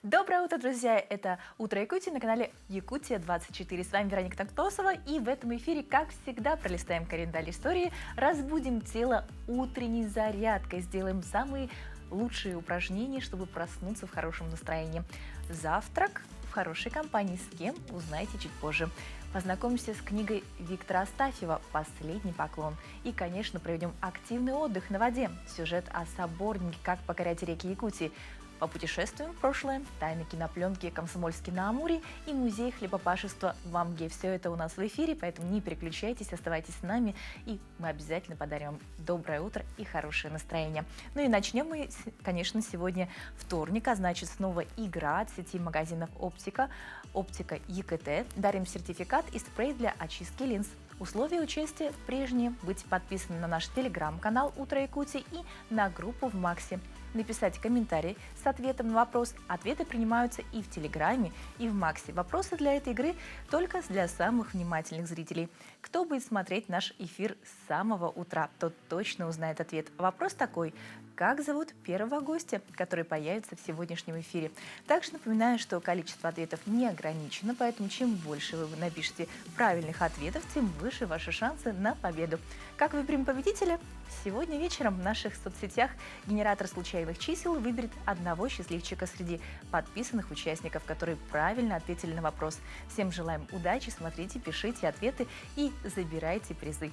Доброе утро, друзья! Это «Утро Якутии» на канале Якутия-24. С вами Вероника Токтосова, и в этом эфире, как всегда, пролистаем календарь истории, разбудим тело утренней зарядкой, сделаем самые лучшие упражнения, чтобы проснуться в хорошем настроении. Завтрак в хорошей компании, с кем узнаете чуть позже. Познакомимся с книгой Виктора Астафьева «Последний поклон». И, конечно, проведем активный отдых на воде. Сюжет о соборнике «Как покорять реки Якутии». Попутешествуем в прошлое, тайны кинопленки «Комсомольский на Амуре» и музей хлебопашества в Амге. Все это у нас в эфире, поэтому не переключайтесь, оставайтесь с нами, и мы обязательно подарим вам доброе утро и хорошее настроение. Ну и начнем мы, конечно, сегодня вторник, а значит снова игра от сети магазинов «Оптика», «Оптика ЕКТ». Дарим сертификат и спрей для очистки линз. Условия участия прежние: быть подписанным на наш телеграм-канал «Утро Якутии» и на группу в Максе. Написать комментарий с ответом на вопрос. Ответы принимаются и в Телеграме, и в Максе. Вопросы для этой игры только для самых внимательных зрителей. Кто будет смотреть наш эфир с самого утра, тот точно узнает ответ. Вопрос такой: как зовут первого гостя, который появится в сегодняшнем эфире? Также напоминаю, что количество ответов не ограничено, поэтому чем больше вы напишите правильных ответов, тем выше ваши шансы на победу. Как выберем победителя? Сегодня вечером в наших соцсетях генератор случайных чисел выберет одного счастливчика среди подписанных участников, которые правильно ответили на вопрос. Всем желаем удачи, смотрите, пишите ответы и забирайте призы.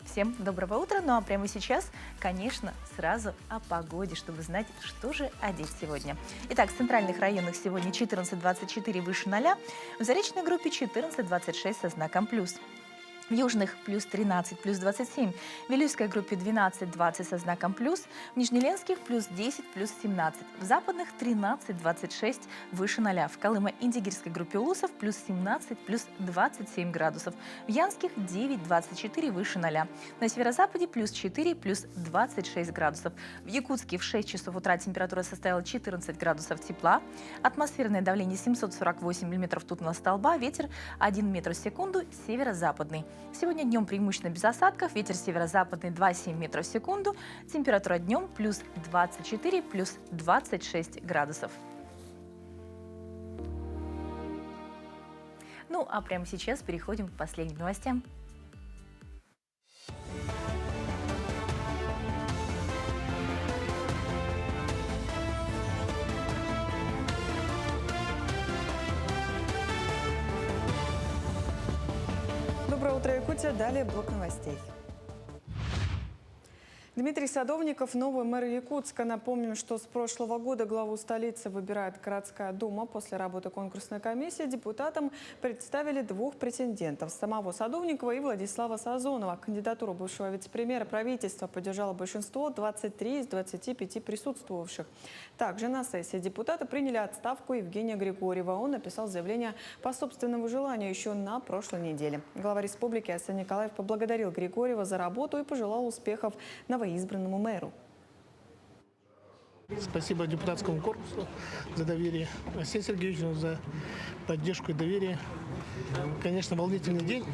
Всем доброго утра, ну а прямо сейчас, конечно, сразу о погоде, чтобы знать, что же одеть сегодня. Итак, в центральных районах сегодня 14-24 выше 0, в заречной группе 14-26 со знаком плюс. В южных плюс 13, плюс 27, в Вилюйской группе 12-20 со знаком плюс, в Нижнеленских плюс 10, плюс 17, в западных 13-26 выше 0, в Колымо-Индигирской группе Улусов плюс 17, плюс 27 градусов, в Янских 9-24 выше 0, на северо-западе плюс 4, плюс 26 градусов, в Якутске в 6 часов утра температура составила 14 градусов тепла, атмосферное давление 748 миллиметров ртутного столба, ветер 1 метр в секунду, северо-западный. Сегодня днем преимущественно без осадков, ветер северо-западный 2,7 метров в секунду, температура днем плюс 24, плюс 26 градусов. Ну а прямо сейчас переходим к последним новостям. Доброе утро, Якутия. Далее блок новостей. Дмитрий Садовников, новый мэр Якутска. Напомним, что с прошлого года главу столицы выбирает городская дума. После работы конкурсной комиссии депутатам представили двух претендентов: самого Садовникова и Владислава Сазонова. Кандидатуру бывшего вице-премьера правительства поддержало большинство, 23 из 25 присутствовавших. Также на сессии депутаты приняли отставку Евгения Григорьева. Он написал заявление по собственному желанию еще на прошлой неделе. Глава республики Арсений Николаев поблагодарил Григорьева за работу и пожелал успехов новоизбранному мэру. Спасибо депутатскому корпусу за доверие, Арсению Сергеевичу за поддержку и доверие. Конечно, волнительный день.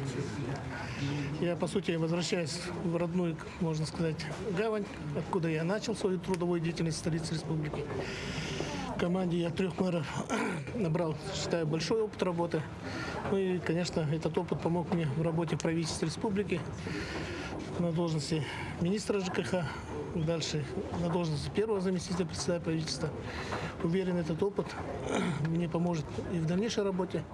Я, по сути, возвращаюсь в родную, можно сказать, гавань, откуда я начал свою трудовую деятельность в столице республики. В команде я 3 мэров набрал, считаю, большой опыт работы. Ну и, конечно, этот опыт помог мне в работе правительства республики на должности министра ЖКХ, дальше на должности первого заместителя председателя правительства. Уверен, этот опыт мне поможет и в дальнейшей работе.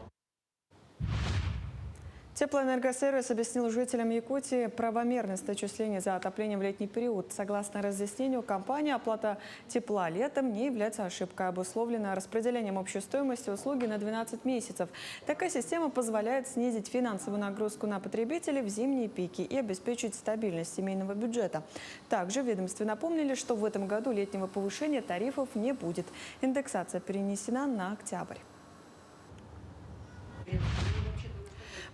Теплоэнергосервис объяснил жителям Якутии правомерность отчислений за отопление в летний период. Согласно разъяснению компании, оплата тепла летом не является ошибкой, обусловлена распределением общей стоимости услуги на 12 месяцев. Такая система позволяет снизить финансовую нагрузку на потребителей в зимние пики и обеспечить стабильность семейного бюджета. Также в ведомстве напомнили, что в этом году летнего повышения тарифов не будет. Индексация перенесена на октябрь.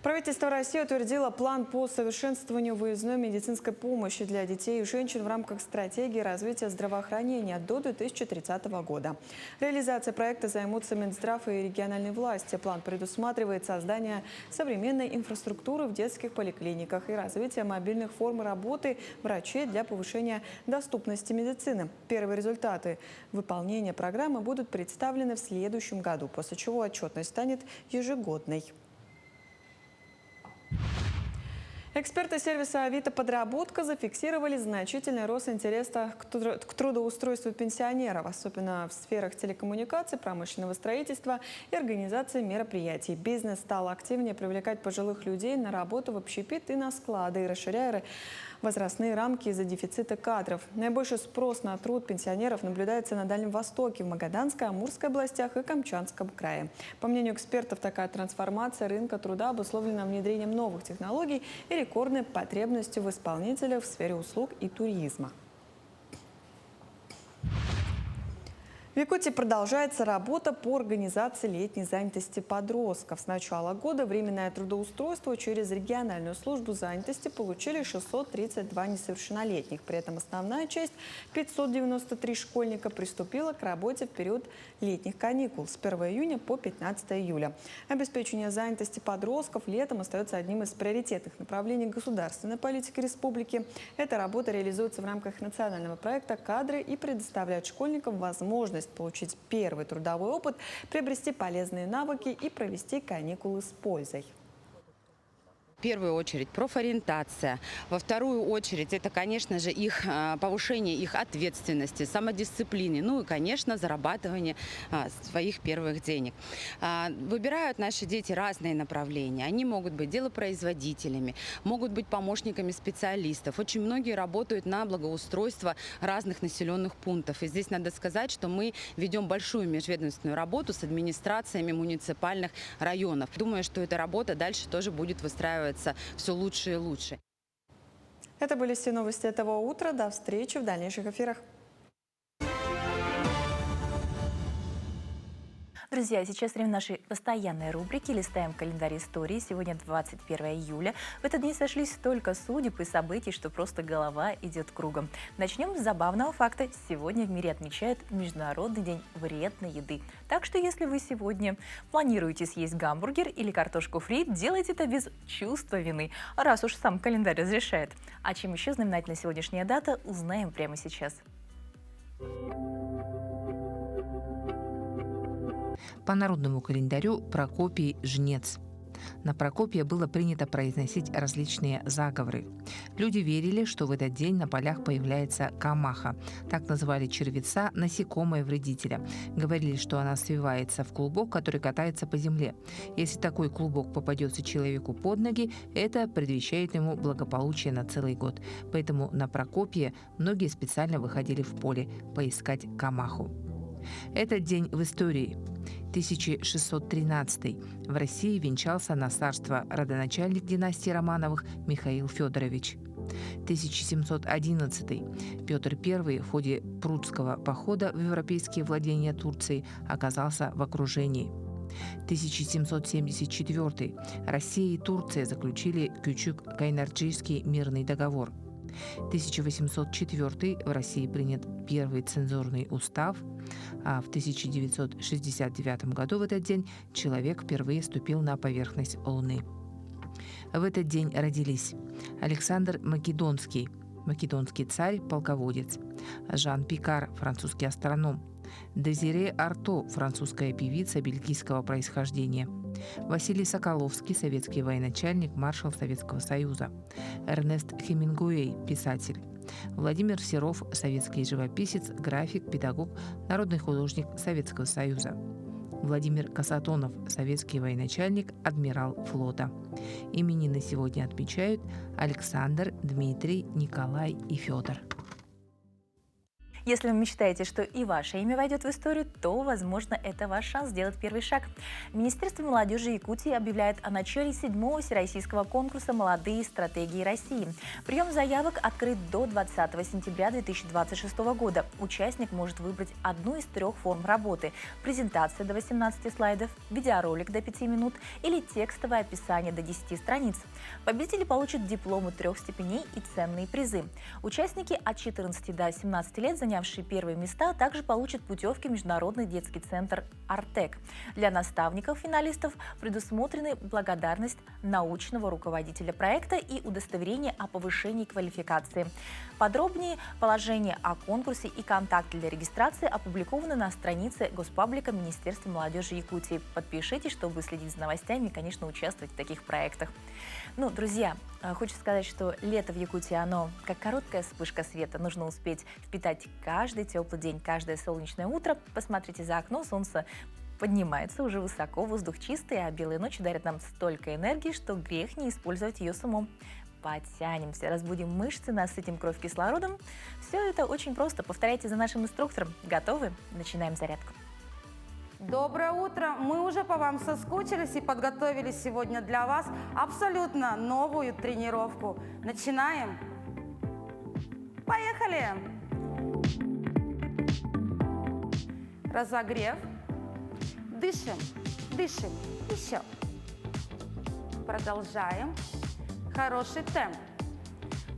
Правительство России утвердило план по совершенствованию выездной медицинской помощи для детей и женщин в рамках стратегии развития здравоохранения до 2030 года. Реализацией проекта займутся Минздрав и региональные власти. План предусматривает создание современной инфраструктуры в детских поликлиниках и развитие мобильных форм работы врачей для повышения доступности медицины. Первые результаты выполнения программы будут представлены в следующем году, после чего отчетность станет ежегодной. Эксперты сервиса «Авито Подработка» зафиксировали значительный рост интереса к трудоустройству пенсионеров, особенно в сферах телекоммуникаций, промышленного строительства и организации мероприятий. Бизнес стал активнее привлекать пожилых людей на работу в общепит и на склады, и расширяя возрастные рамки из-за дефицита кадров. Наибольший спрос на труд пенсионеров наблюдается на Дальнем Востоке, в Магаданской, Амурской областях и Камчатском крае. По мнению экспертов, такая трансформация рынка труда обусловлена внедрением новых технологий и рекордной потребностью в исполнителях в сфере услуг и туризма. В Якутии продолжается работа по организации летней занятости подростков. С начала года временное трудоустройство через региональную службу занятости получили 632 несовершеннолетних. При этом основная часть, 593 школьника, приступила к работе в период летних каникул с 1 июня по 15 июля. Обеспечение занятости подростков летом остается одним из приоритетных направлений государственной политики республики. Эта работа реализуется в рамках национального проекта «Кадры» и предоставляет школьникам возможность получить первый трудовой опыт, приобрести полезные навыки и провести каникулы с пользой. В первую очередь профориентация, во вторую очередь это, конечно же, их повышение их ответственности, самодисциплины, ну и, конечно, зарабатывание своих первых денег. Выбирают наши дети разные направления. Они могут быть делопроизводителями, могут быть помощниками специалистов. Очень многие работают на благоустройство разных населенных пунктов. И здесь надо сказать, что мы ведем большую межведомственную работу с администрациями муниципальных районов. Думаю, что эта работа дальше тоже будет выстраиваться все лучше и лучше. Это были все новости этого утра. До встречи в дальнейших эфирах. Друзья, сейчас время нашей постоянной рубрики «Листаем календарь истории». Сегодня 21 июля. В этот день сошлись столько судеб и событий, что просто голова идет кругом. Начнем с забавного факта. Сегодня в мире отмечают Международный день вредной еды. Так что если вы сегодня планируете съесть гамбургер или картошку фри, делайте это без чувства вины, раз уж сам календарь разрешает. А чем еще знаменательна сегодняшняя дата, узнаем прямо сейчас. По народному календарю Прокопий Жнец. На Прокопия было принято произносить различные заговоры. Люди верили, что в этот день на полях появляется камаха. Так называли червеца, насекомое вредителя. Говорили, что она свивается в клубок, который катается по земле. Если такой клубок попадется человеку под ноги, это предвещает ему благополучие на целый год. Поэтому на Прокопия многие специально выходили в поле поискать камаху. Этот день в истории. 1613. В России венчался на царство родоначальник династии Романовых Михаил Федорович. 1711. Петр I в ходе Прудского похода в европейские владения Турции оказался в окружении. 1774. Россия и Турция заключили Кючук-Кайнарджийский мирный договор. 1804 в России принят первый цензурный устав, а в 1969 году в этот день человек впервые ступил на поверхность Луны. В этот день родились Александр Македонский, македонский царь, полководец, Жан Пикар, французский астроном, Дезире Арто, французская певица бельгийского происхождения, Василий Соколовский, советский военачальник, маршал Советского Союза, Эрнест Хемингуэй, писатель, Владимир Серов, советский живописец, график, педагог, народный художник Советского Союза, Владимир Касатонов, советский военачальник, адмирал флота. Именины сегодня отмечают Александр, Дмитрий, Николай и Федор. Если вы мечтаете, что и ваше имя войдет в историю, то, возможно, это ваш шанс сделать первый шаг. Министерство молодежи Якутии объявляет о начале 7-го всероссийского конкурса «Молодые стратегии России». Прием заявок открыт до 20 сентября 2026 года. Участник может выбрать одну из 3 форм работы – презентация до 18 слайдов, видеоролик до 5 минут или текстовое описание до 10 страниц. Победители получат дипломы 3 степеней и ценные призы. Участники от 14 до 17 лет, занявшие первые места, также получат путевки в Международный детский центр «Артек». Для наставников-финалистов предусмотрены благодарность научного руководителя проекта и удостоверение о повышении квалификации. Подробнее положение о конкурсе и контакты для регистрации опубликованы на странице Госпаблика Министерства молодежи Якутии. Подпишитесь, чтобы следить за новостями и, конечно, участвовать в таких проектах. Ну, друзья, хочу сказать, что лето в Якутии, оно как короткая вспышка света. Нужно успеть впитать каждый теплый день, каждое солнечное утро. Посмотрите за окно, солнце поднимается уже высоко, воздух чистый, а белые ночи дарят нам столько энергии, что грех не использовать ее с умом. Подтянемся, разбудим мышцы, насытим кровь кислородом. Все это очень просто. Повторяйте за нашим инструктором. Готовы? Начинаем зарядку. Доброе утро! Мы уже по вам соскучились и подготовили сегодня для вас абсолютно новую тренировку. Начинаем! Поехали! Разогрев. Дышим, дышим. Еще. Продолжаем. Хороший темп.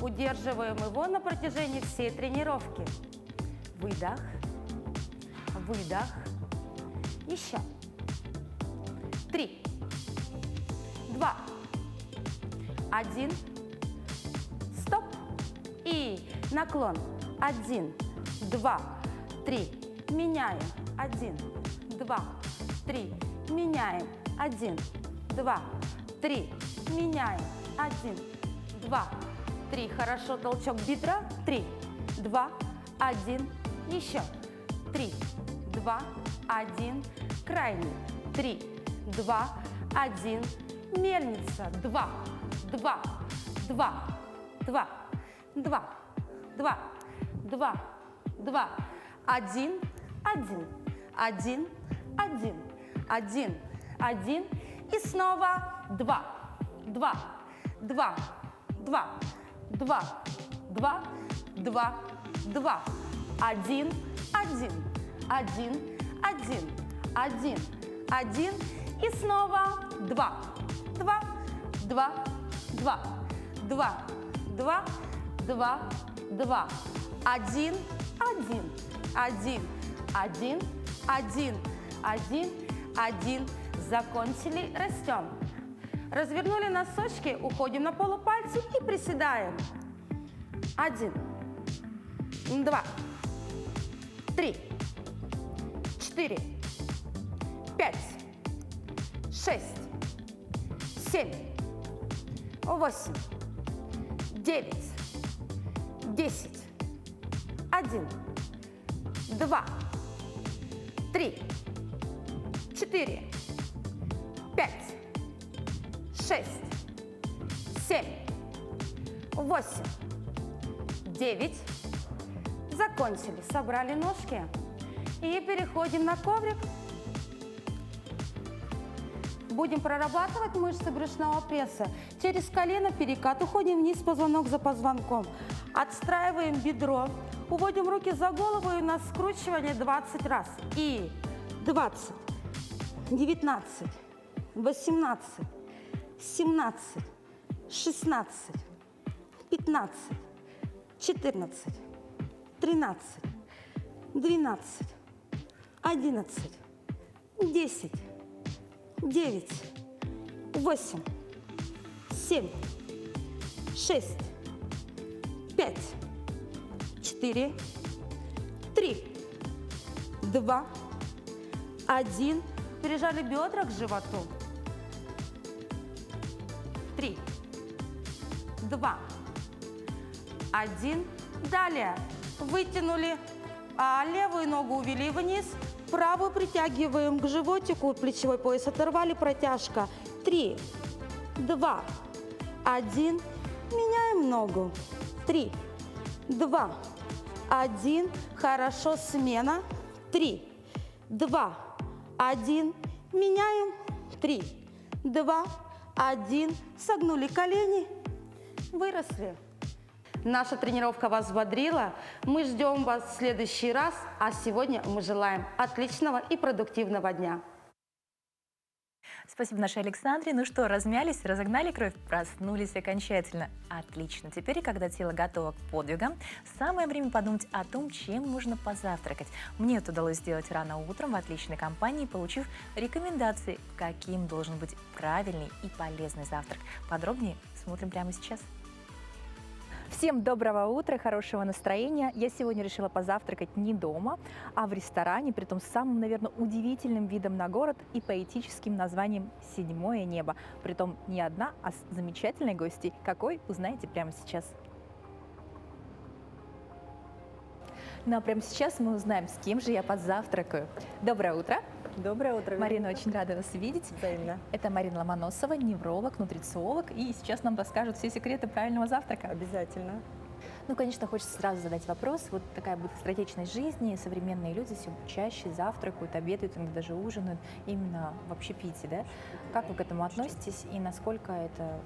Удерживаем его на протяжении всей тренировки. Выдох, выдох. Еще. 3, 2, 1. Стоп. И наклон. 1, 2, 3. Меняем. 1, 2, 3. Меняем. 1, 2, 3. Меняем. 1, 2, 3. Хорошо. Толчок бедра. 3, 2, 1. Еще. 3, 2, 1. Крайний. 3, 2, 1. Мельница. 2, 2, 2, 2, 2, 2, 2, 2. 1, 1, 1, 1, 1, 1. И снова 2, 2, 2, 2, 2, 2, 2, 2. 1, 1, 1, 1, 1, 1. И снова 2, 2, 2, 2, 2, 2, 2, 2. 1, 1, 1, 1, 1, 1, 1. Закончили. Растем. Развернули носочки, уходим на полупальцы и приседаем. 1, 2, 3, 4, 5, 6, 7, 8, 9, 10, 1, 2, 3, 4, 5, 6, 7, 8, 9. Закончили. Собрали ножки. И переходим на коврик. Будем прорабатывать мышцы брюшного пресса. Через колено перекат. Уходим вниз, позвонок за позвонком. Отстраиваем бедро. Уводим руки за голову и на скручивание 20 раз. И 20, 19, 18, 17, 16, 15, 14, 13, 12, 11, 10, 9, 8, 7, 6, 5, 4, 3, 2, 1. Прижали бедра к животу. 3, 2, 1. Далее вытянули левую ногу, увели вниз, правую притягиваем к животику, плечевой пояс оторвали, протяжка. 3, 2, 1. Меняем ногу. 3, 2, 1. Хорошо, смена. 3, 2, 1. Меняем. 3, 2, 1. Согнули колени. Выросли. Наша тренировка вас взбодрила. Мы ждем вас в следующий раз. А сегодня мы желаем отличного и продуктивного дня. Спасибо нашей Александре. Ну что, размялись, разогнали кровь, проснулись окончательно. Отлично. Теперь, когда тело готово к подвигам, самое время подумать о том, чем можно позавтракать. Мне это удалось сделать рано утром в отличной компании, получив рекомендации, каким должен быть правильный и полезный завтрак. Подробнее смотрим прямо сейчас. Всем доброго утра, хорошего настроения. Я сегодня решила позавтракать не дома, а в ресторане, притом с самым, наверное, удивительным видом на город и поэтическим названием «Седьмое небо». Притом не одна, а с замечательной гостьей. Какой, узнаете прямо сейчас. Ну а прямо сейчас мы узнаем, с кем же я позавтракаю. Доброе утро. Доброе утро. Марина, очень рада вас видеть. Взаимно. Это Марина Ломоносова, невролог, нутрициолог. И сейчас нам расскажут все секреты правильного завтрака. Обязательно. Ну, конечно, хочется сразу задать вопрос. Вот такая быстротечность жизни, современные люди все чаще завтракают, обедают, иногда даже ужинают именно в общепите, да? Как вы к этому относитесь и насколько это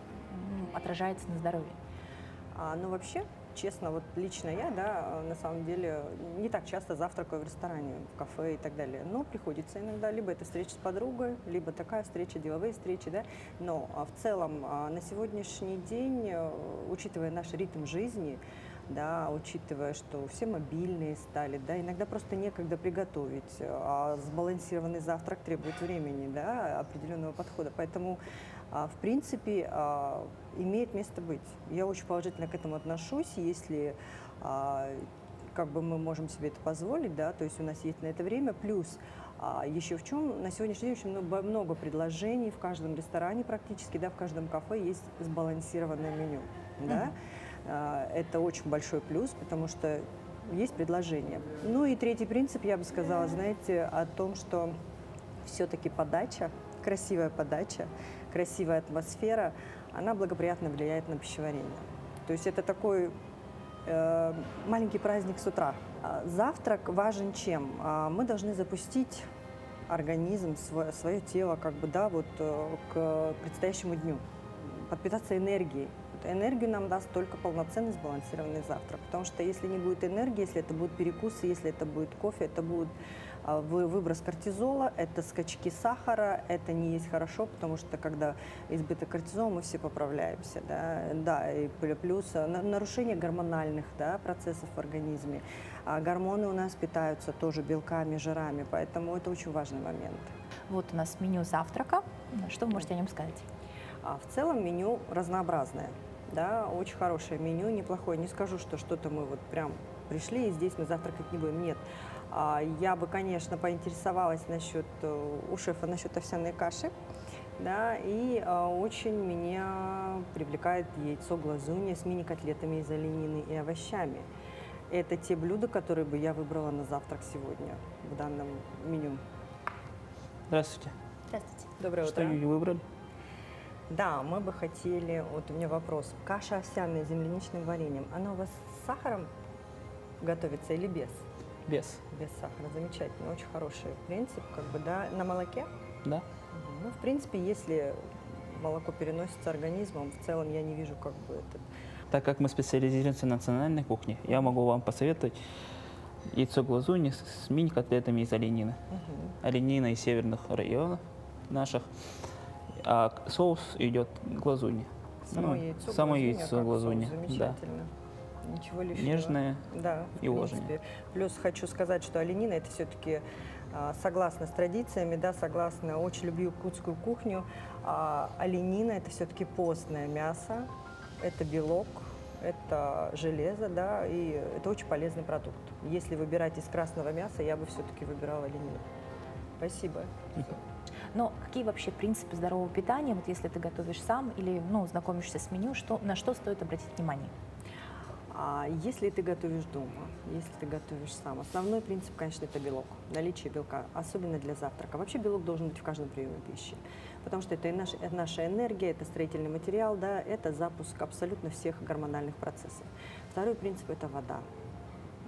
отражается на здоровье? Ну, вообще, честно, вот лично я, да, на самом деле не так часто завтракаю в ресторане, в кафе и так далее. Но приходится иногда, либо это встреча с подругой, либо такая встреча, деловые встречи, да. Но в целом на сегодняшний день, учитывая наш ритм жизни, да, учитывая, что все мобильные стали, да, иногда просто некогда приготовить, а сбалансированный завтрак требует времени, да, определенного подхода. Поэтому, в принципе, имеет место быть. Я очень положительно к этому отношусь, если как бы мы можем себе это позволить, да, то есть у нас есть на это время, плюс еще в чем, на сегодняшний день очень много предложений в каждом ресторане практически, да, в каждом кафе есть сбалансированное меню, да. Это очень большой плюс, потому что есть предложение. Ну и третий принцип, я бы сказала, знаете, о том, что все-таки подача, красивая подача, красивая атмосфера, она благоприятно влияет на пищеварение. То есть это такой маленький праздник с утра. Завтрак важен чем? Мы должны запустить организм, свое тело как бы, да, вот, к предстоящему дню, подпитаться энергией. Энергию нам даст только полноценный сбалансированный завтрак. Потому что если не будет энергии, если это будут перекусы, если это будет кофе, это будет выброс кортизола, это скачки сахара, это не есть хорошо, потому что когда избыток кортизола, мы все поправляемся. Да, и плюс нарушение гормональных, да, процессов в организме. Гормоны у нас питаются тоже белками, жирами, поэтому это очень важный момент. Вот у нас меню завтрака. Что вы можете о нем сказать? В целом меню разнообразное. Да, очень хорошее меню, неплохое. Не скажу, что что-то мы вот прям пришли и здесь мы завтракать не будем. Нет. Я бы, конечно, поинтересовалась у шефа насчет овсяной каши. Да, и очень меня привлекает яйцо глазунья с мини-котлетами из оленины и овощами. Это те блюда, которые бы я выбрала на завтрак сегодня в данном меню. Здравствуйте. Здравствуйте. Доброе Что утро. выбрали? Да, мы бы хотели, вот у меня вопрос, каша овсяная с земляничным вареньем, она у вас с сахаром готовится или без? Без. Без сахара, замечательно, очень хороший принцип, как бы, да, на молоке? Да? Ну, в принципе, если молоко переносится организмом, в целом я не вижу, как бы, это... Так как мы специализируемся на национальной кухне, я могу вам посоветовать яйцо глазуньи с мини-котлетами из оленины. Оленина из северных районов наших. А соус идет глазунья. Само яйцо глазунья. Да. Замечательно. Ничего лишнего. Нежное да, и в принципе. ложное. Плюс хочу сказать, что оленина это все-таки согласно с традициями, да, согласно, очень люблю якутскую кухню, оленина это все-таки постное мясо, это белок, это железо, да, и это очень полезный продукт. Если выбирать из красного мяса, я бы все-таки выбирала оленину. Спасибо. Но какие вообще принципы здорового питания, вот если ты готовишь сам или знакомишься с меню, на что стоит обратить внимание? Если ты готовишь дома, если ты готовишь сам, основной принцип, конечно, это белок, наличие белка, особенно для завтрака. Вообще белок должен быть в каждом приеме пищи, потому что это наша энергия, это строительный материал, да, это запуск абсолютно всех гормональных процессов. Второй принцип – это вода.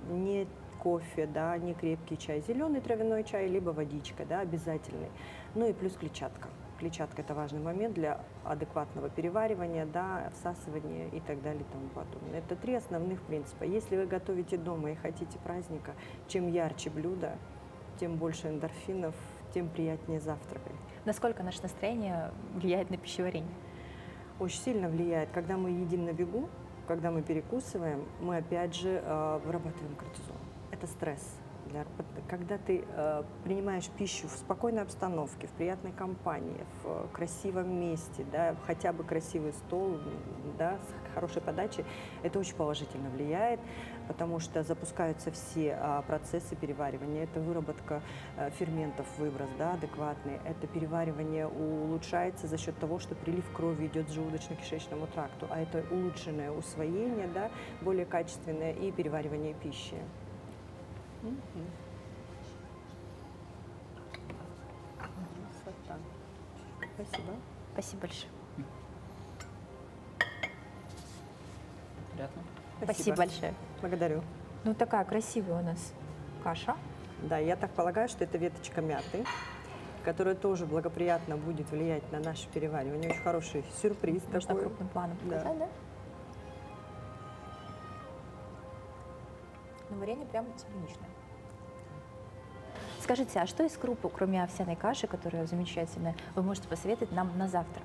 не кофе, да, не крепкий чай, зеленый травяной чай, либо водичка, да, обязательный. Ну и плюс клетчатка. Клетчатка – это важный момент для адекватного переваривания, да, всасывания и так далее и тому подобное. Это 3 основных принципа. Если вы готовите дома и хотите праздника, чем ярче блюдо, тем больше эндорфинов, тем приятнее завтракать. Насколько наше настроение влияет на пищеварение? Очень сильно влияет. Когда мы едим на бегу, когда мы перекусываем, мы опять же вырабатываем кортизол. Это стресс. Когда ты принимаешь пищу в спокойной обстановке, в приятной компании, в красивом месте, да, хотя бы красивый стол, да, с хорошей подачей, это очень положительно влияет, потому что запускаются все процессы переваривания. Это выработка ферментов, выброс, да, адекватный. Это переваривание улучшается за счет того, что прилив крови идет к желудочно-кишечному тракту, а это улучшенное усвоение, да, более качественное, и переваривание пищи. Красота. Спасибо. Спасибо большое. Приятно. Спасибо большое. Благодарю. Ну, такая красивая у нас каша. Да, я так полагаю, что это веточка мяты, которая тоже благоприятно будет влиять на наше переваривание. Очень хороший сюрприз Можно такой. крупным планом Да. показать, да? Но варенье прям земляничное. Скажите, а что из крупы, кроме овсяной каши, которая замечательная, вы можете посоветовать нам на завтрак?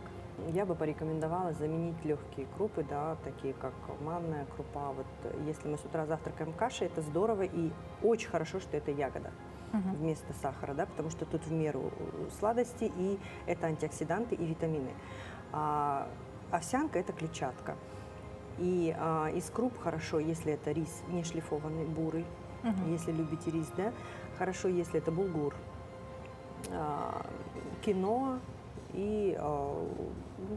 Я бы порекомендовала заменить легкие крупы, да, такие как манная крупа. Вот если мы с утра завтракаем кашей, это здорово и очень хорошо, что это ягода вместо сахара, да, потому что тут в меру сладости, и это антиоксиданты и витамины. А овсянка – это клетчатка. И из круп хорошо, если это рис не шлифованный, бурый, если любите рис, да, хорошо, если это булгур, киноа и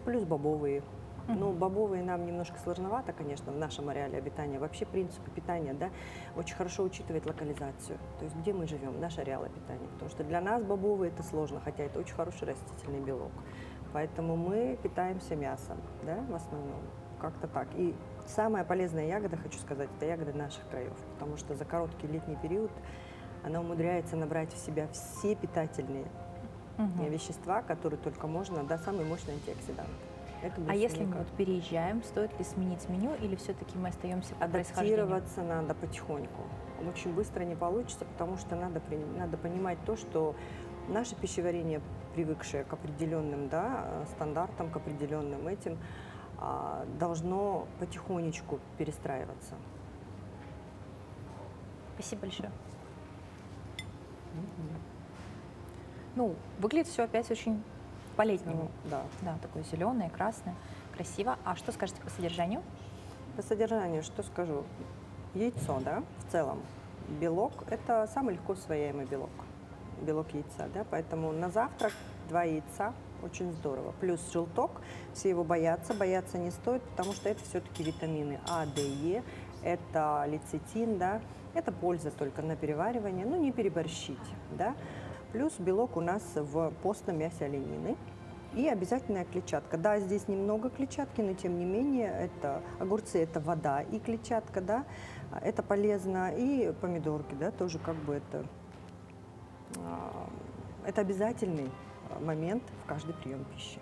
плюс бобовые. Но бобовые нам немножко сложновато, конечно, в нашем ареале обитания. Вообще принципы питания, да, очень хорошо учитывает локализацию, то есть где мы живем, наш ареал обитания. Потому что для нас бобовые это сложно, хотя это очень хороший растительный белок. Поэтому мы питаемся мясом, да, в основном. Как-то так. И самая полезная ягода, хочу сказать, это ягоды наших краев, потому что за короткий летний период она умудряется набрать в себя все питательные вещества, которые только можно, да, самый мощный антиоксидант. Это А если мы никак. вот переезжаем, стоит ли сменить меню или все-таки мы остаемся по происхождению? Адаптироваться надо потихоньку. Очень быстро не получится, потому что надо понимать то, что наше пищеварение, привыкшее к определенным, да, стандартам, к определенным этим, должно потихонечку перестраиваться. Спасибо большое. Ну, выглядит все опять очень по-летнему. Да. Да, такое зеленое, красное, красиво. А что скажете по содержанию? По содержанию, что скажу? Яйцо, да, в целом. Белок – это самый легко усвояемый белок. Белок яйца, да, поэтому на завтрак 2 яйца очень здорово. Плюс желток, все его боятся не стоит, потому что это все-таки витамины А, Д, Е, это лецитин, да, это польза только на переваривание, ну не переборщить, да. Плюс белок у нас в постном мясе оленины. И обязательная клетчатка. Да, здесь немного клетчатки, но тем не менее, это огурцы – это вода и клетчатка, да, это полезно. И помидорки, да, тоже как бы это обязательный момент в каждый прием пищи.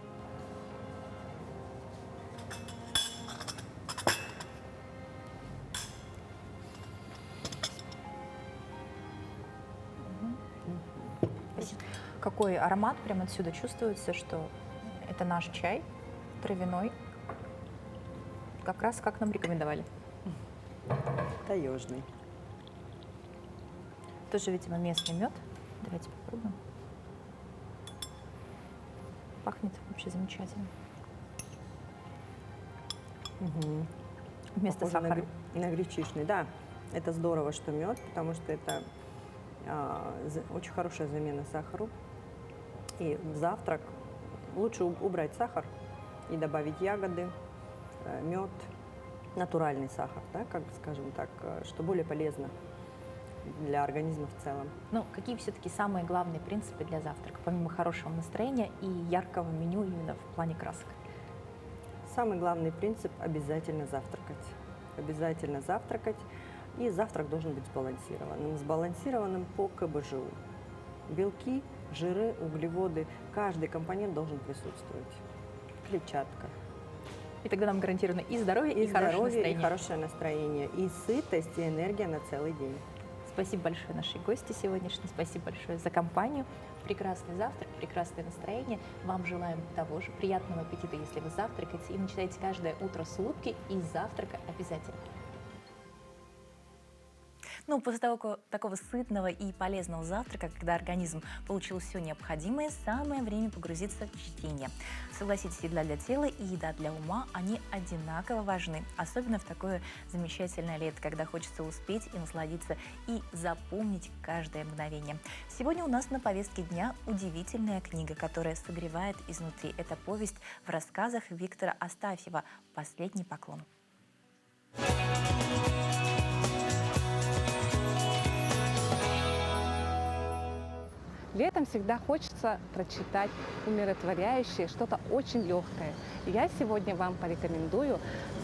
Какой аромат прямо отсюда чувствуется, что это наш чай травяной, как раз как нам рекомендовали. Таежный. Тоже, видимо, местный мед. Давайте попробуем. Пахнет вообще замечательно. Вместо Похоже сахара. на гречишный, да. Это здорово, что мед, потому что это очень хорошая замена сахару. И в завтрак лучше убрать сахар и добавить ягоды, мед, натуральный сахар, да, как скажем так, что более полезно для организма в целом. Ну, какие все-таки самые главные принципы для завтрака, помимо хорошего настроения и яркого меню именно в плане красок? Самый главный принцип – обязательно завтракать. Обязательно завтракать. И завтрак должен быть сбалансированным по КБЖУ. Белки, жиры, углеводы, каждый компонент должен присутствовать. Клетчатка. И тогда нам гарантировано и здоровье, и хорошее здоровье, настроение. и хорошее настроение, и сытость, и энергия на целый день. Спасибо большое нашей гости сегодняшней. Спасибо большое за компанию. Прекрасный завтрак, прекрасное настроение. Вам желаем того же. Приятного аппетита, если вы завтракаете. И начинаете каждое утро с улыбки. И с завтрака обязательно. Ну, после такого сытного и полезного завтрака, когда организм получил все необходимое, самое время погрузиться в чтение. Согласитесь, еда для тела и еда для ума, они одинаково важны, особенно в такое замечательное лето, когда хочется успеть и насладиться, и запомнить каждое мгновение. Сегодня у нас на повестке дня удивительная книга, которая согревает изнутри. Это повесть в рассказах Виктора Астафьева «Последний поклон». Летом всегда хочется прочитать умиротворяющее, что-то очень легкое. И я сегодня вам порекомендую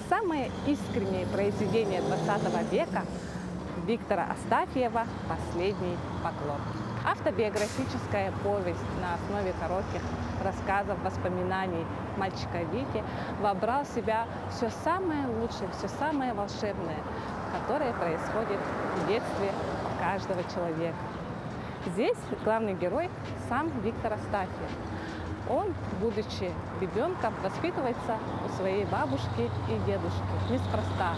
самое искреннее произведение 20 века Виктора Астафьева «Последний поклон». Автобиографическая повесть на основе коротких рассказов, воспоминаний мальчика Вити вобрал в себя все самое лучшее, все самое волшебное, которое происходит в детстве каждого человека. Здесь главный герой сам Виктор Астафьев. Он, будучи ребенком, воспитывается у своей бабушки и дедушки неспроста.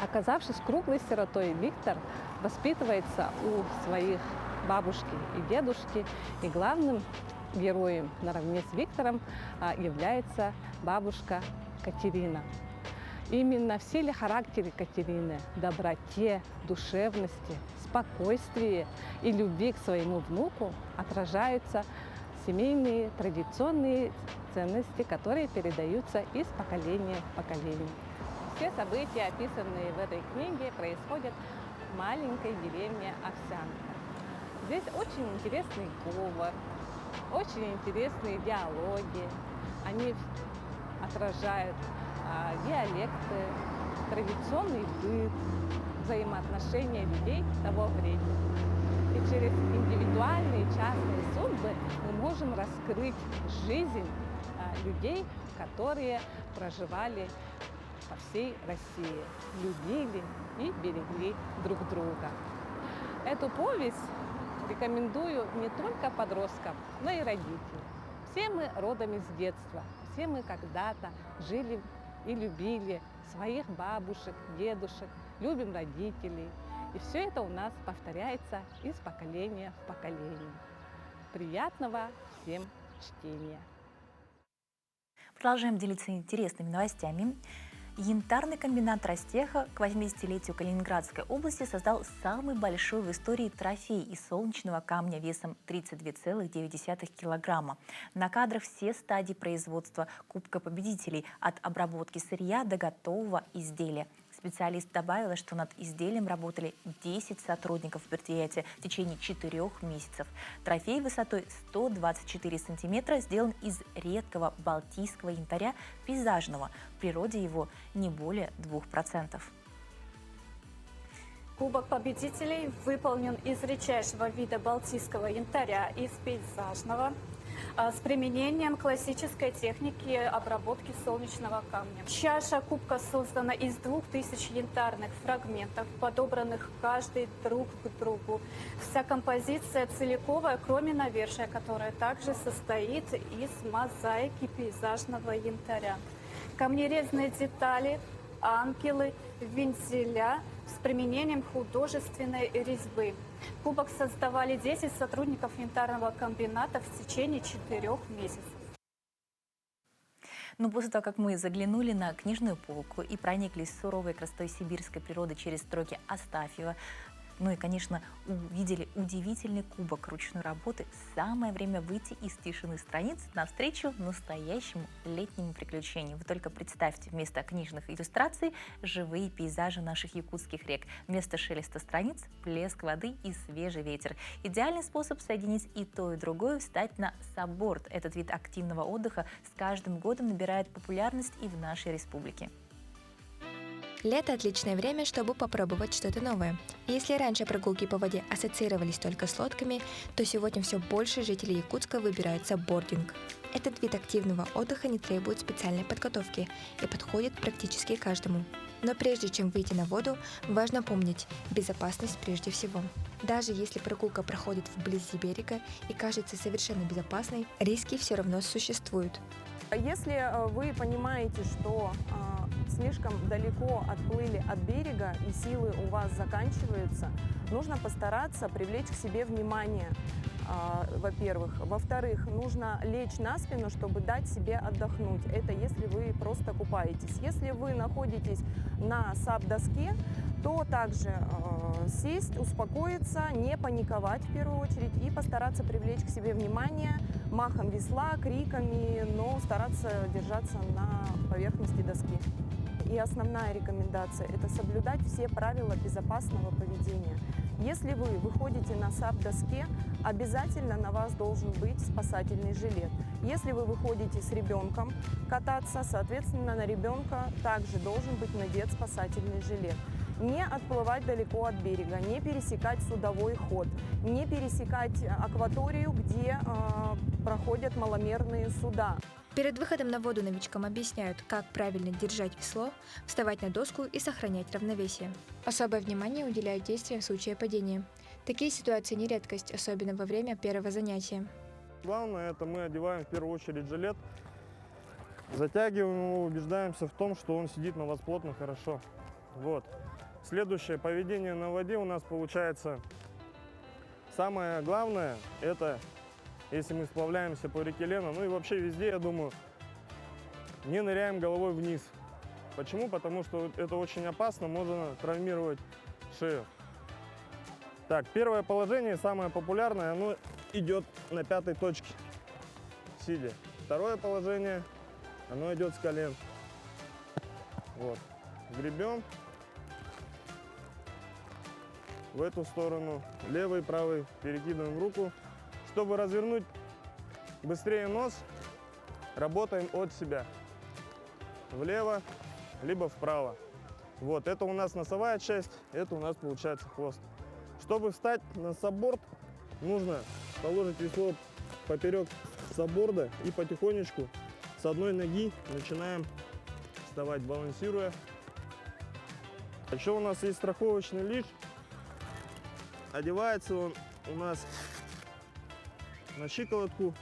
Оказавшись круглой сиротой, Виктор воспитывается у своих бабушки и дедушки. И главным героем наравне с Виктором является бабушка Катерина. Именно в силе характера Катерины, доброте, душевности, спокойствии и любви к своему внуку отражаются семейные традиционные ценности, которые передаются из поколения в поколение. Все события, описанные в этой книге, происходят в маленькой деревне Овсянка. Здесь очень интересный говор, очень интересные диалоги. Они отражают диалекты, традиционный быт, взаимоотношения людей того времени. И через индивидуальные частные судьбы мы можем раскрыть жизнь людей, которые проживали по всей России, любили и берегли друг друга. Эту повесть рекомендую не только подросткам, но и родителям. Все мы родом из детства, все мы когда-то жили и любили своих бабушек, дедушек, любим родителей. И все это у нас повторяется из поколения в поколение. Приятного всем чтения! Продолжаем делиться интересными новостями. Янтарный комбинат Ростеха к 80-летию Калининградской области создал самый большой в истории трофей из солнечного камня весом 32,9 килограмма. На кадрах все стадии производства Кубка победителей от обработки сырья до готового изделия. Специалист добавила, что над изделием работали 10 сотрудников предприятия в течение 4 месяцев. Трофей высотой 124 сантиметра сделан из редкого балтийского янтаря пейзажного. В природе его не более 2%. Кубок победителей выполнен из редчайшего вида балтийского янтаря, из пейзажного, с применением классической техники обработки солнечного камня. Чаша кубка создана из 2000 янтарных фрагментов, подобранных каждый друг к другу. Вся композиция целиковая, кроме навершия, которая также состоит из мозаики пейзажного янтаря. Камнерезные детали, ангелы, вензеля с применением художественной резьбы. Кубок создавали 10 сотрудников янтарного комбината в течение 4 месяцев. Но после того, как мы заглянули на книжную полку и прониклись в суровой красотой сибирской природы через строки Астафьева, ну и, конечно, увидели удивительный кубок ручной работы, самое время выйти из тишины страниц навстречу настоящему летнему приключению. Вы только представьте, вместо книжных иллюстраций живые пейзажи наших якутских рек, вместо шелеста страниц плеск воды и свежий ветер. Идеальный способ соединить и то, и другое – встать на сабборд. Этот вид активного отдыха с каждым годом набирает популярность и в нашей республике. Лето – отличное время, чтобы попробовать что-то новое. И если раньше прогулки по воде ассоциировались только с лодками, то сегодня все больше жителей Якутска выбирают саббординг. Этот вид активного отдыха не требует специальной подготовки и подходит практически каждому. Но прежде чем выйти на воду, важно помнить – безопасность прежде всего. Даже если прогулка проходит вблизи берега и кажется совершенно безопасной, риски все равно существуют. Если вы понимаете, что слишком далеко отплыли от берега и силы у вас заканчиваются, нужно постараться привлечь к себе внимание, во-первых. Во-вторых, нужно лечь на спину, чтобы дать себе отдохнуть. Это если вы просто купаетесь. Если вы находитесь на саб-доске, то также сесть, успокоиться, не паниковать в первую очередь и постараться привлечь к себе внимание махом весла, криками, но стараться держаться на поверхности доски. И основная рекомендация – это соблюдать все правила безопасного поведения. Если вы выходите на саб-доске, обязательно на вас должен быть спасательный жилет. Если вы выходите с ребенком кататься, соответственно, на ребенка также должен быть надет спасательный жилет. Не отплывать далеко от берега, не пересекать судовой ход, не пересекать акваторию, где проходят маломерные суда. Перед выходом на воду новичкам объясняют, как правильно держать весло, вставать на доску и сохранять равновесие. Особое внимание уделяют действиям в случае падения. Такие ситуации не редкость, особенно во время первого занятия. Главное, это мы одеваем в первую очередь жилет, затягиваем его, убеждаемся в том, что он сидит на вас плотно, хорошо. Вот. Следующее поведение на воде у нас получается. Самое главное, это если мы сплавляемся по реке Лена, ну и вообще везде, я думаю, не ныряем головой вниз. Почему? Потому что это очень опасно, можно травмировать шею. Так, первое положение, самое популярное, оно идет на 5-й точке, сидя. Второе положение, оно идет с колен. Вот. Гребем в эту сторону, левый, правый, перекидываем руку. Чтобы развернуть быстрее нос, работаем от себя. Влево, либо вправо. Вот, это у нас носовая часть, это у нас получается хвост. Чтобы встать на сабборд, нужно положить весло поперек сабборда и потихонечку с одной ноги начинаем вставать, балансируя. Еще у нас есть страховочный лиш. Одевается он у нас на щиколотку.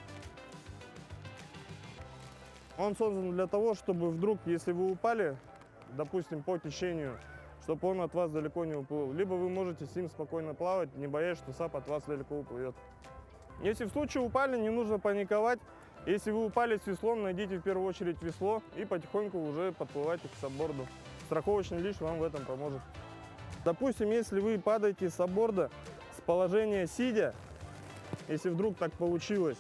Он создан для того, чтобы вдруг, если вы упали, допустим, по течению, чтобы он от вас далеко не уплыл. Либо вы можете с ним спокойно плавать, не боясь, что сап от вас далеко уплывет. Если в случае упали, не нужно паниковать. Если вы упали с веслом, найдите в первую очередь весло и потихоньку уже подплывайте к сабборду. Страховочный лиш вам в этом поможет. Допустим, если вы падаете с сабборда с положения сидя, если вдруг так получилось,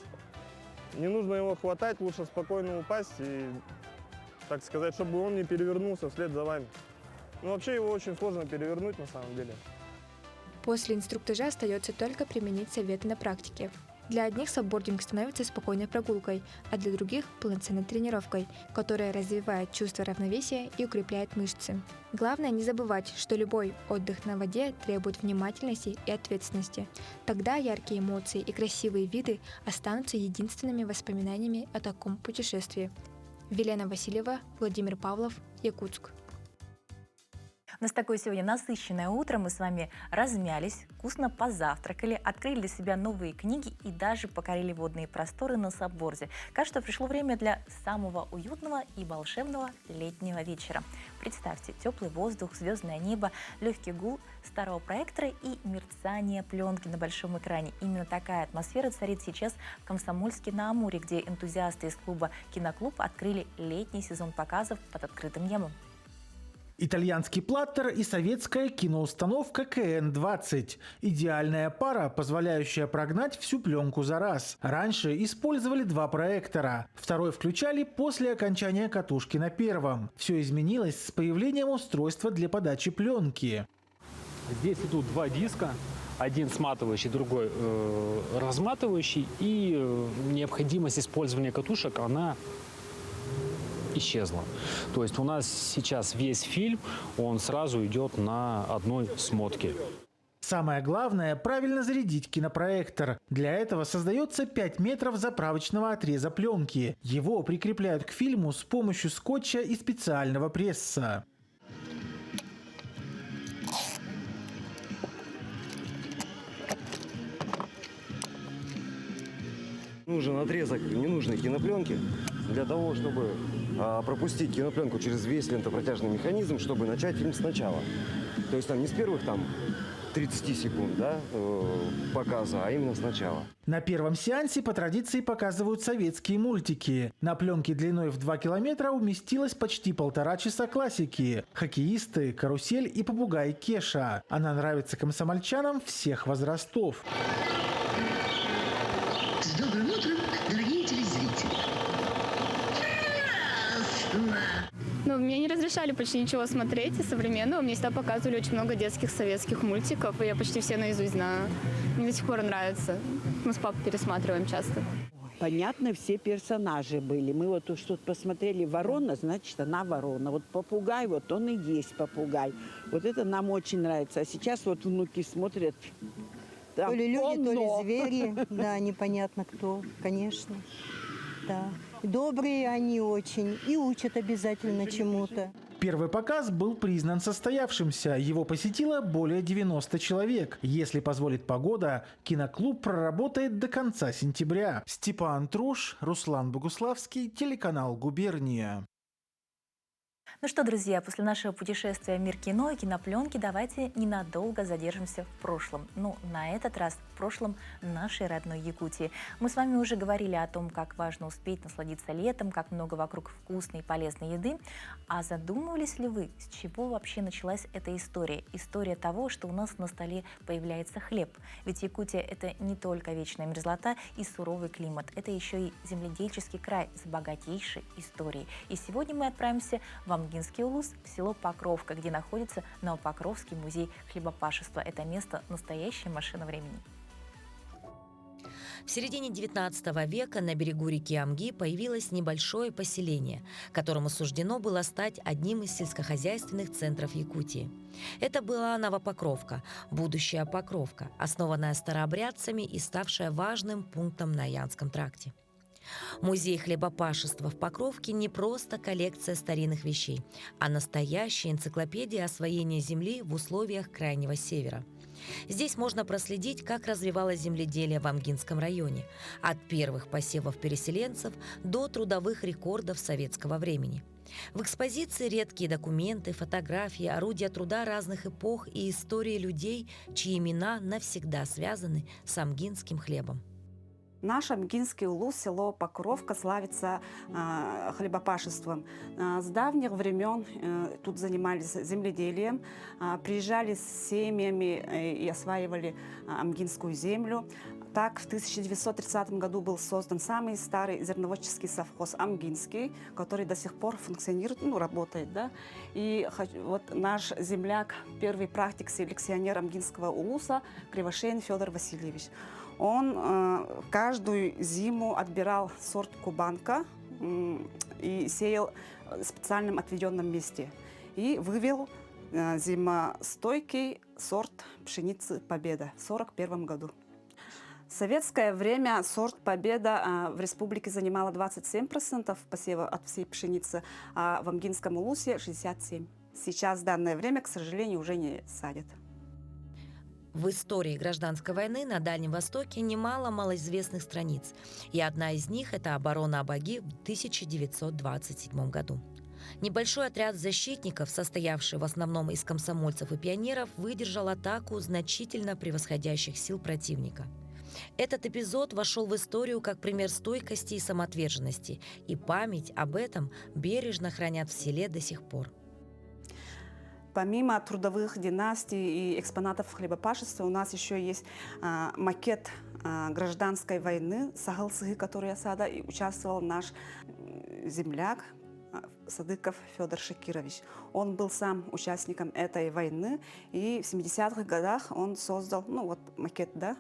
не нужно его хватать, лучше спокойно упасть и, так сказать, чтобы он не перевернулся вслед за вами. Но вообще его очень сложно перевернуть на самом деле. После инструктажа остается только применить советы на практике. Для одних саббординг становится спокойной прогулкой, а для других – полноценной тренировкой, которая развивает чувство равновесия и укрепляет мышцы. Главное не забывать, что любой отдых на воде требует внимательности и ответственности. Тогда яркие эмоции и красивые виды останутся единственными воспоминаниями о таком путешествии. Велена Васильева, Владимир Павлов, Якутск. У нас такое сегодня насыщенное утро. Мы с вами размялись, вкусно позавтракали, открыли для себя новые книги и даже покорили водные просторы на сабборде. Кажется, пришло время для самого уютного и волшебного летнего вечера. Представьте, теплый воздух, звездное небо, легкий гул старого проектора и мерцание пленки на большом экране. Именно такая атмосфера царит сейчас в Комсомольске-на-Амуре, где энтузиасты из клуба «Киноклуб» открыли летний сезон показов под открытым небом. Итальянский платтер и советская киноустановка КН-20. Идеальная пара, позволяющая прогнать всю пленку за раз. Раньше использовали 2 проектора. Второй включали после окончания катушки на первом. Все изменилось с появлением устройства для подачи пленки. Здесь идут 2 диска. Один сматывающий, другой разматывающий. И необходимость использования катушек, она исчезла. То есть у нас сейчас весь фильм, он сразу идет на одной смотке. Самое главное – правильно зарядить кинопроектор. Для этого создается 5 метров заправочного отреза пленки. Его прикрепляют к фильму с помощью скотча и специального пресса. Нужен отрезок ненужной кинопленки для того, чтобы пропустить кинопленку через весь лентопротяжный механизм, чтобы начать фильм сначала. То есть там не с первых 30 секунд, да, показа, а именно сначала. На первом сеансе по традиции показывают советские мультики. На пленке длиной в 2 километра уместилось почти 1,5 часа классики. Хоккеисты, карусель и попугай Кеша. Она нравится комсомольчанам всех возрастов. С добрым утром, дорогие телезрители. Ну, мне не разрешали почти ничего смотреть из современного. Мне всегда показывали очень много детских советских мультиков, и я почти все наизусть знаю. Мне до сих пор нравится. Мы с папой пересматриваем часто. Понятно, все персонажи были. Мы вот уж тут посмотрели ворона, значит, она ворона. Вот попугай, вот он и есть попугай. Вот это нам очень нравится. А сейчас вот внуки смотрят. Там то ли люди, то полно. ли звери. Да, непонятно кто, конечно. Да. Добрые они очень и учат обязательно чему-то. Первый показ был признан состоявшимся. Его посетило более 90 человек. Если позволит погода, киноклуб проработает до конца сентября. Степан Труш, Руслан Богуславский, телеканал «Губерния». Ну что, друзья, после нашего путешествия в мир кино и кинопленки давайте ненадолго задержимся в прошлом. Ну, на этот раз в прошлом нашей родной Якутии. Мы с вами уже говорили о том, как важно успеть насладиться летом, как много вокруг вкусной и полезной еды. А задумывались ли вы, с чего вообще началась эта история? История того, что у нас на столе появляется хлеб. Ведь Якутия – это не только вечная мерзлота и суровый климат. Это еще и земледельческий край с богатейшей историей. И сегодня мы отправимся в Амгинский улус, в село Покровка, где находится Новопокровский музей хлебопашества. Это место – настоящая машина времени. В середине XIX века на берегу реки Амги появилось небольшое поселение, которому суждено было стать одним из сельскохозяйственных центров Якутии. Это была Новопокровка, будущая Покровка, основанная старообрядцами и ставшая важным пунктом на Янском тракте. Музей хлебопашества в Покровке не просто коллекция старинных вещей, а настоящая энциклопедия освоения земли в условиях Крайнего Севера. Здесь можно проследить, как развивалось земледелие в Амгинском районе, от первых посевов переселенцев до трудовых рекордов советского времени. В экспозиции редкие документы, фотографии, орудия труда разных эпох и истории людей, чьи имена навсегда связаны с амгинским хлебом. Наш Амгинский улус, село Покровка, славится хлебопашеством. С давних времен тут занимались земледелием, приезжали с семьями и осваивали амгинскую землю. Так, в 1930 году был создан самый старый зерноводческий совхоз Амгинский, который до сих пор функционирует, работает. Да? И вот наш земляк, первый практик, селекционер Амгинского улуса Кривошеин Федор Васильевич. Он каждую зиму отбирал сорт кубанка и сеял в специальном отведенном месте. И вывел зимостойкий сорт пшеницы «Победа» в 1941 году. В советское время сорт «Победа» в республике занимала 27% посева от всей пшеницы, а в Амгинском улусе 67%. Сейчас в данное время, к сожалению, уже не садят. В истории гражданской войны на Дальнем Востоке немало малоизвестных страниц, и одна из них – это оборона Абаги в 1927 году. Небольшой отряд защитников, состоявший в основном из комсомольцев и пионеров, выдержал атаку значительно превосходящих сил противника. Этот эпизод вошел в историю как пример стойкости и самоотверженности, и память об этом бережно хранят в селе до сих пор. Помимо трудовых династий и экспонатов хлебопашества, у нас еще есть макет гражданской войны Сагалсыгы, который осада, и участвовал наш земляк Садыков Федор Шакирович. Он был сам участником этой войны, и в 70-х годах он создал макет, да?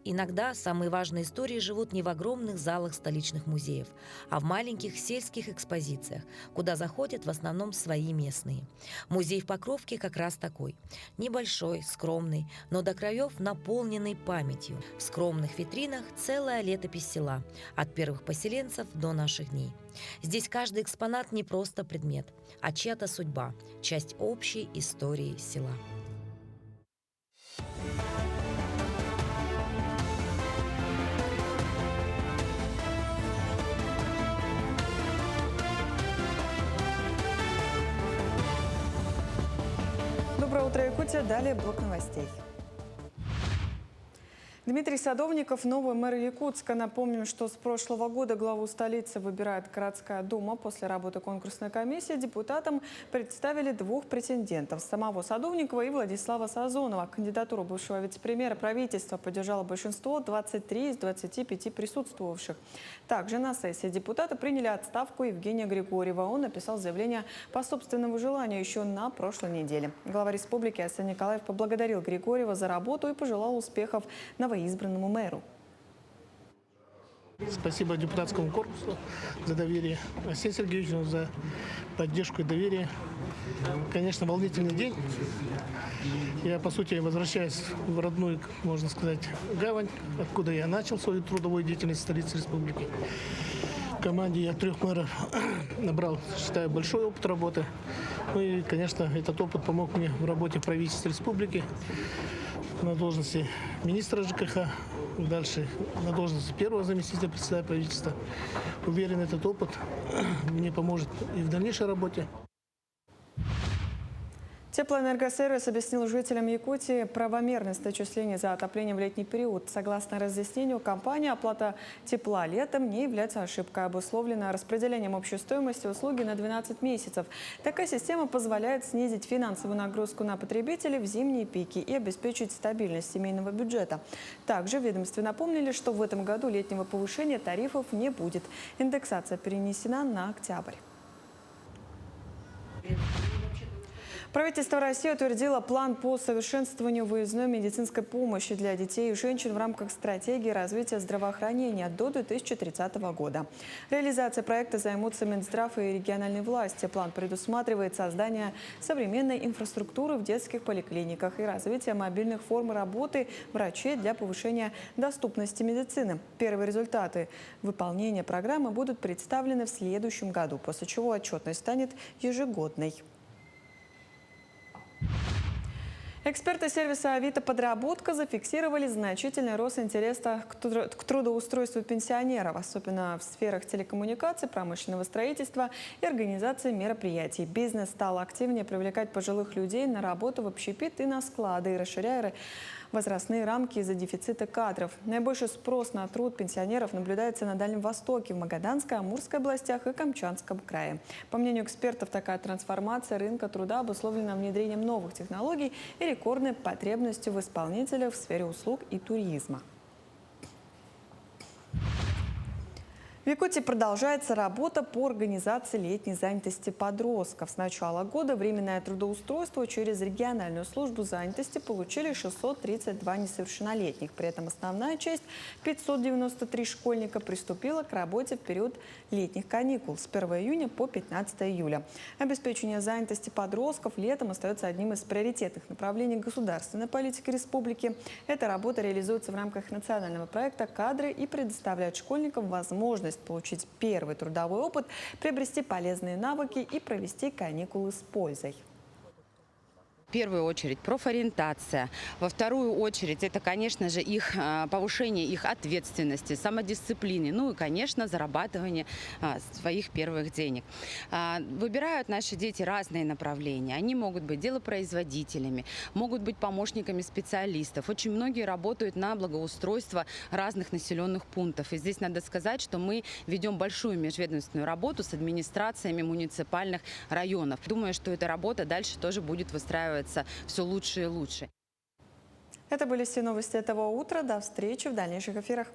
Иногда самые важные истории живут не в огромных залах столичных музеев, а в маленьких сельских экспозициях, куда заходят в основном свои местные. Музей в Покровке как раз такой. Небольшой, скромный, но до краев наполненный памятью. В скромных витринах целая летопись села, от первых поселенцев до наших дней. Здесь каждый экспонат не просто предмет, а чья-то судьба, часть общей истории села. Доброе утро, Якутия. Далее блок новостей. Дмитрий Садовников, новый мэр Якутска. Напомним, что с прошлого года главу столицы выбирает городская дума. После работы конкурсной комиссии депутатам представили двух претендентов – самого Садовникова и Владислава Сазонова. Кандидатуру бывшего вице-премьера правительства поддержало большинство – 23 из 25 присутствовавших. Также на сессии депутаты приняли отставку Евгения Григорьева. Он написал заявление по собственному желанию еще на прошлой неделе. Глава республики Арсений Николаев поблагодарил Григорьева за работу и пожелал успехов новоизбранному мэру. Спасибо депутатскому корпусу за доверие, Арсению Сергеевичу за поддержку и доверие. Конечно, волнительный день. Я, по сути, возвращаюсь в родную, можно сказать, гавань, откуда я начал свою трудовую деятельность в столице республики. В команде я 3 мэров набрал, считаю, большой опыт работы. Ну и, конечно, этот опыт помог мне в работе в правительстве республики, на должности министра ЖКХ, дальше на должности первого заместителя председателя правительства. Уверен, этот опыт мне поможет и в дальнейшей работе. Теплоэнергосервис объяснил жителям Якутии правомерность отчислений за отопление в летний период. Согласно разъяснению компании, оплата тепла летом не является ошибкой, обусловлена распределением общей стоимости услуги на 12 месяцев. Такая система позволяет снизить финансовую нагрузку на потребителей в зимние пики и обеспечить стабильность семейного бюджета. Также в ведомстве напомнили, что в этом году летнего повышения тарифов не будет. Индексация перенесена на октябрь. Правительство России утвердило план по совершенствованию выездной медицинской помощи для детей и женщин в рамках стратегии развития здравоохранения до 2030 года. Реализацией проекта займутся Минздрав и региональные власти. План предусматривает создание современной инфраструктуры в детских поликлиниках и развитие мобильных форм работы врачей для повышения доступности медицины. Первые результаты выполнения программы будут представлены в следующем году, после чего отчетность станет ежегодной. Эксперты сервиса «Авито Подработка» зафиксировали значительный рост интереса к трудоустройству пенсионеров, особенно в сферах телекоммуникаций, промышленного строительства и организации мероприятий. Бизнес стал активнее привлекать пожилых людей на работу в общепит и на склады, и расширяя возрастные рамки из-за дефицита кадров. Наибольший спрос на труд пенсионеров наблюдается на Дальнем Востоке, в Магаданской, Амурской областях и Камчатском крае. По мнению экспертов, такая трансформация рынка труда обусловлена внедрением новых технологий и рекордной потребностью в исполнителях в сфере услуг и туризма. В Якутии продолжается работа по организации летней занятости подростков. С начала года временное трудоустройство через региональную службу занятости получили 632 несовершеннолетних. При этом основная часть, 593 школьника, приступила к работе в период летних каникул с 1 июня по 15 июля. Обеспечение занятости подростков летом остается одним из приоритетных направлений государственной политики республики. Эта работа реализуется в рамках национального проекта «Кадры» и предоставляет школьникам возможность получить первый трудовой опыт, приобрести полезные навыки и провести каникулы с пользой. В первую очередь профориентация, во вторую очередь это, конечно же, их повышение их ответственности, самодисциплины, ну и, конечно, зарабатывание своих первых денег. Выбирают наши дети разные направления. Они могут быть делопроизводителями, могут быть помощниками специалистов. Очень многие работают на благоустройство разных населенных пунктов. И здесь надо сказать, что мы ведем большую межведомственную работу с администрациями муниципальных районов. Думаю, что эта работа дальше тоже будет выстраиваться все лучше и лучше. Это были все новости этого утра. До встречи в дальнейших эфирах.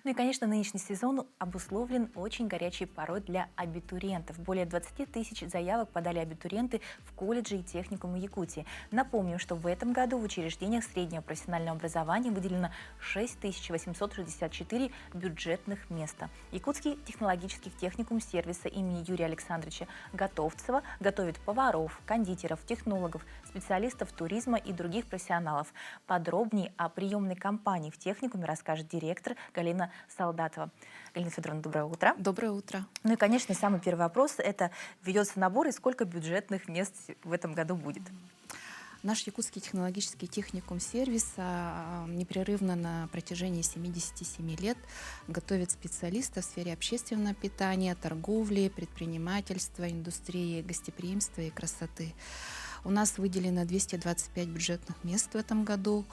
Ну и, конечно, нынешний сезон обусловлен очень горячей порой для абитуриентов. Более 20 тысяч заявок подали абитуриенты в колледжи и техникумы Якутии. Напомним, что в этом году в учреждениях среднего профессионального образования выделено 6864 бюджетных места. Якутский технологический техникум сервиса имени Юрия Александровича Готовцева готовит поваров, кондитеров, технологов, специалистов туризма и других профессионалов. Подробнее о приемной кампании в техникуме расскажет директор Галина Солдатова. Галина Федоровна, доброе утро. Доброе утро. Ну и, конечно, самый первый вопрос – это ведется набор и сколько бюджетных мест в этом году будет? Наш Якутский технологический техникум сервиса непрерывно на протяжении 77 лет готовит специалистов в сфере общественного питания, торговли, предпринимательства, индустрии, гостеприимства и красоты. У нас выделено 225 бюджетных мест в этом году.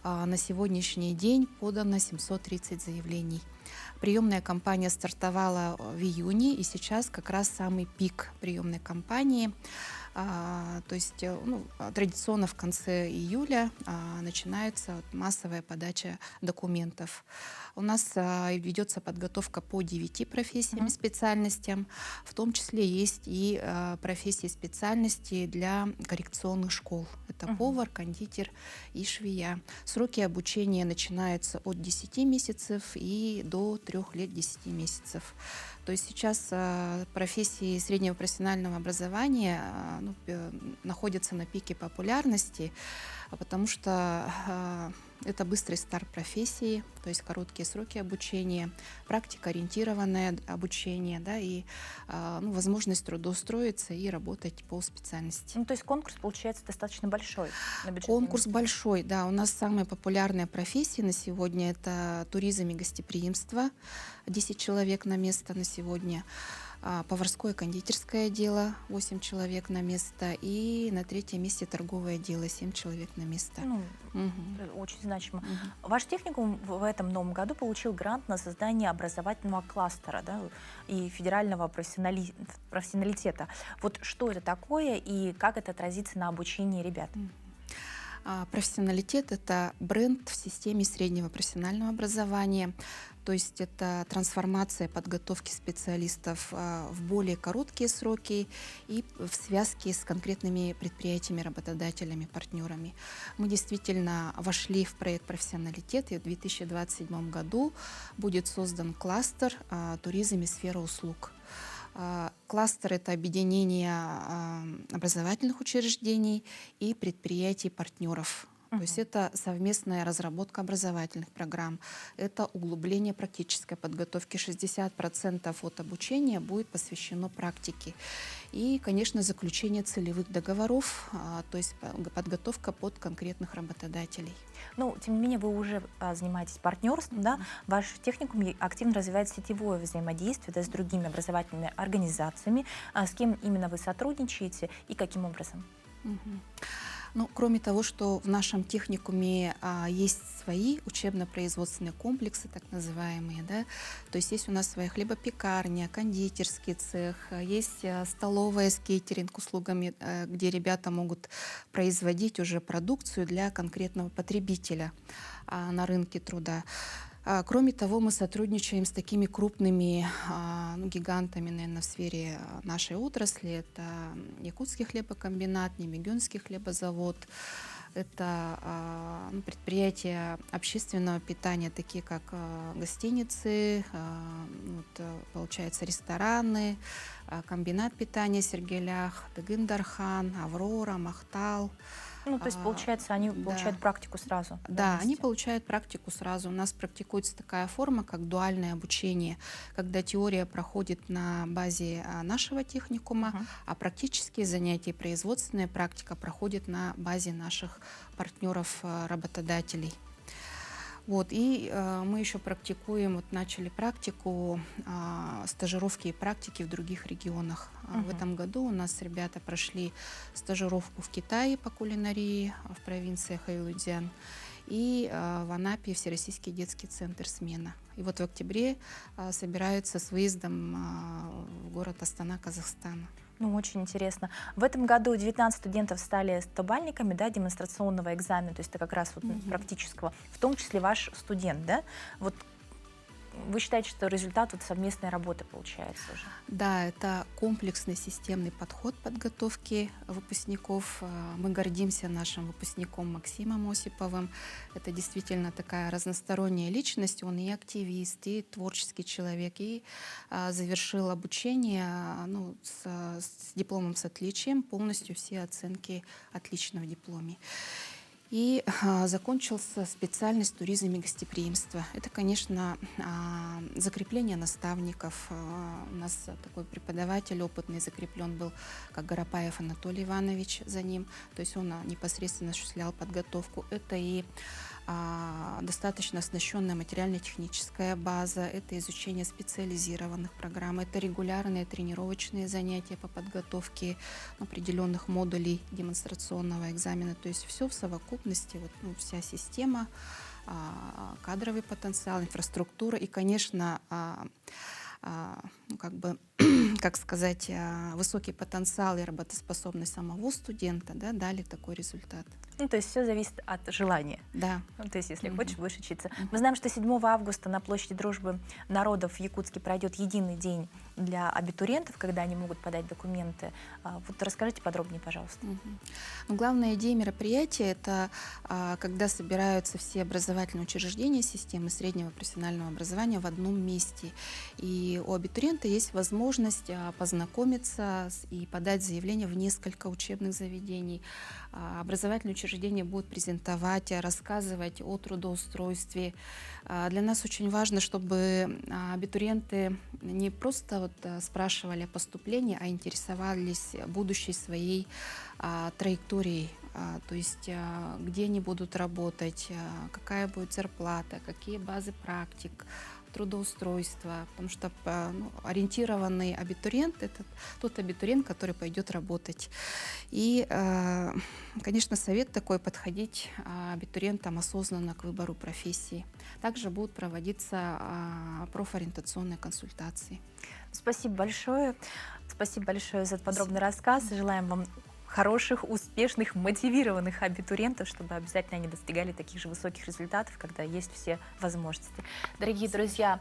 На сегодняшний день подано 730 заявлений. Приемная кампания стартовала в июне, и сейчас как раз самый пик приемной кампании. То есть традиционно в конце июля начинается массовая подача документов. У нас ведется подготовка по 9 профессиям и специальностям, в том числе есть и профессии и специальности для коррекционных школ. Это повар, кондитер и швея. Сроки обучения начинаются от 10 месяцев и до 3 лет 10 месяцев. То есть сейчас профессии среднего профессионального образования находятся на пике популярности, потому что это быстрый старт профессии, то есть короткие сроки обучения, практикоориентированное обучение, да, и возможность трудоустроиться и работать по специальности. Ну, то есть конкурс получается достаточно большой. Конкурс большой, да. У нас самые популярные профессии на сегодня — это туризм и гостеприимство, 10 человек на место на сегодня. Поварское кондитерское дело 8 человек на место, и на 3-м месте торговое дело 7 человек на место. Очень значимо. Ваш техникум в этом новом году получил грант на создание образовательного кластера, да, и федерального профессионалитета. Вот что это такое и как это отразится на обучении ребят? Профессионалитет — это бренд в системе среднего профессионального образования. То есть это трансформация подготовки специалистов в более короткие сроки и в связке с конкретными предприятиями, работодателями, партнерами. Мы действительно вошли в проект «Профессионалитет», и в 2027 году будет создан кластер «Туризм и сфера услуг». Кластер — это объединение образовательных учреждений и предприятий-партнеров. То есть это совместная разработка образовательных программ, это углубление практической подготовки. 60% от обучения будет посвящено практике. И, конечно, заключение целевых договоров, то есть подготовка под конкретных работодателей. Ну, тем не менее, вы уже занимаетесь партнерством, да? Ваш техникум активно развивает сетевое взаимодействие, да, с другими образовательными организациями. С кем именно вы сотрудничаете и каким образом? Ну, кроме того, что в нашем техникуме есть свои учебно-производственные комплексы, так называемые, да, то есть есть у нас своя хлебопекарня, кондитерский цех, есть столовая с кейтеринг-услугами, где ребята могут производить уже продукцию для конкретного потребителя на рынке труда. Кроме того, мы сотрудничаем с такими крупными гигантами, наверное, в сфере нашей отрасли. Это Якутский хлебокомбинат, Немегенский хлебозавод. Это предприятия общественного питания, такие как гостиницы, получается, рестораны, комбинат питания Сергелях, Дагындархан, Аврора, Махтал. Ну, то есть, получается, они получают практику сразу? Да, они получают практику сразу. У нас практикуется такая форма, как дуальное обучение, когда теория проходит на базе нашего техникума, а практические занятия, производственная практика проходит на базе наших партнеров-работодателей. Вот, и мы еще практикуем, начали практику, стажировки и практики в других регионах. В этом году у нас ребята прошли стажировку в Китае по кулинарии в провинции Хайлудзян и в Анапе Всероссийский детский центр «Смена». И вот в октябре собираются с выездом в город Астана, Казахстана. Ну, очень интересно. В этом году 19 студентов стали стобальниками, да, демонстрационного экзамена, то есть это как раз вот практического, в том числе ваш студент, да? Вот вы считаете, что результат вот совместной работы получается уже? Да, это комплексный системный подход подготовки выпускников. Мы гордимся нашим выпускником Максимом Осиповым. Это действительно такая разносторонняя личность. Он и активист, и творческий человек, и завершил обучение с дипломом с отличием, полностью все оценки отлично в дипломе. И закончился специальность туризм и гостеприимство. Это, конечно, закрепление наставников. У нас такой преподаватель опытный закреплен был, как Горопаев Анатолий Иванович за ним. То есть он непосредственно осуществлял подготовку. Это и достаточно оснащенная материально-техническая база, это изучение специализированных программ, это регулярные тренировочные занятия по подготовке определенных модулей демонстрационного экзамена. То есть все в совокупности, вся система, кадровый потенциал, инфраструктура и, конечно, высокий потенциал и работоспособность самого студента, да, дали такой результат. То есть все зависит от желания. Да. То есть если хочешь, будешь учиться. Мы знаем, что 7 августа на площади Дружбы народов в Якутске пройдет единый день для абитуриентов, когда они могут подать документы. Вот расскажите подробнее, пожалуйста. Главная идея мероприятия — это когда собираются все образовательные учреждения системы среднего профессионального образования в одном месте. И у абитуриента есть возможность познакомиться и подать заявление в несколько учебных заведений. Образовательные учреждения будут презентовать, рассказывать о трудоустройстве. Для нас очень важно, чтобы абитуриенты не просто спрашивали о поступлении, а интересовались будущей своей траекторией. То есть где они будут работать, какая будет зарплата, какие базы практик, трудоустройства, потому что ориентированный абитуриент — это тот абитуриент, который пойдет работать. И, конечно, совет такой — подходить абитуриентам осознанно к выбору профессии. Также будут проводиться профориентационные консультации. Спасибо большое. Спасибо большое за подробный рассказ. Желаем вам хороших, успешных, мотивированных абитуриентов, чтобы обязательно они достигали таких же высоких результатов, когда есть все возможности. Дорогие друзья,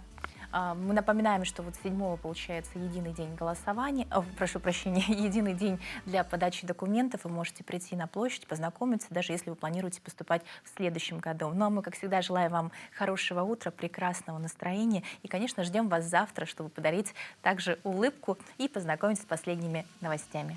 мы напоминаем, что 7-го получается единый день голосования, единый день для подачи документов. Вы можете прийти на площадь, познакомиться, даже если вы планируете поступать в следующем году. Ну а мы, как всегда, желаем вам хорошего утра, прекрасного настроения и, конечно, ждем вас завтра, чтобы подарить также улыбку и познакомиться с последними новостями.